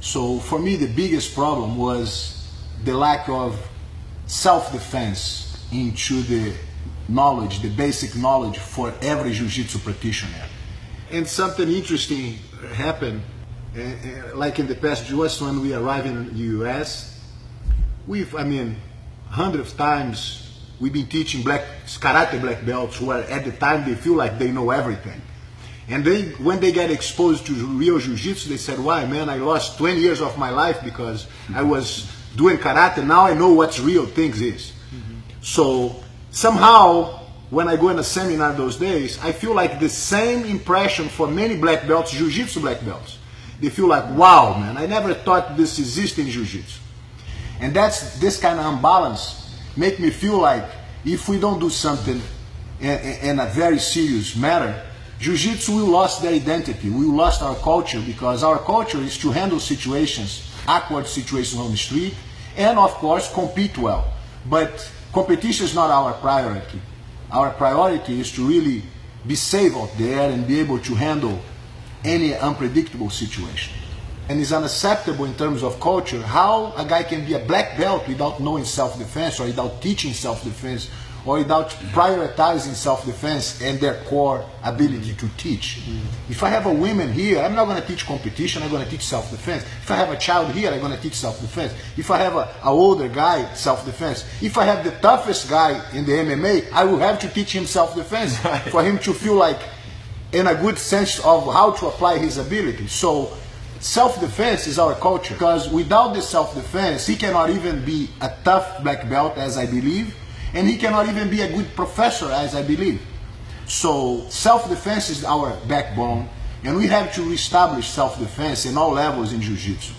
So for me, the biggest problem was the lack of self-defense into the knowledge, the basic knowledge for every jiu-jitsu practitioner. And something interesting happened, like in the past, just when we arrived in the US, hundreds of times we've been teaching karate black belts who at the time they feel like they know everything. And when they get exposed to real jiu-jitsu, they said, why man, I lost 20 years of my life because I was doing karate, now I know what real things is. So somehow, when I go in a seminar those days, I feel like the same impression for many black belts, jiu-jitsu black belts. They feel like, wow man, I never thought this existed in jiu-jitsu. And this kind of imbalance make me feel like if we don't do something in a very serious matter, jiu-jitsu will lose their identity, we will lose our culture, because our culture is to handle situations, awkward situations on the street, and of course compete well. But competition is not our priority. Our priority is to really be safe out there and be able to handle any unpredictable situation. And it's unacceptable in terms of culture how a guy can be a black belt without knowing self-defense, or without teaching self-defense, or without prioritizing self-defense and their core ability to teach. If I have a woman here, I'm not going to teach competition, I'm going to teach self-defense. If I have a child here, I'm going to teach self-defense. If I have an older guy, self-defense. If I have the toughest guy in the MMA, I will have to teach him self-defense for him to feel like in a good sense of how to apply his ability. So self-defense is our culture, because without this self-defense, he cannot even be a tough black belt, as I believe, and he cannot even be a good professor, as I believe. So self-defense is our backbone, and we have to reestablish self-defense in all levels in jiu-jitsu.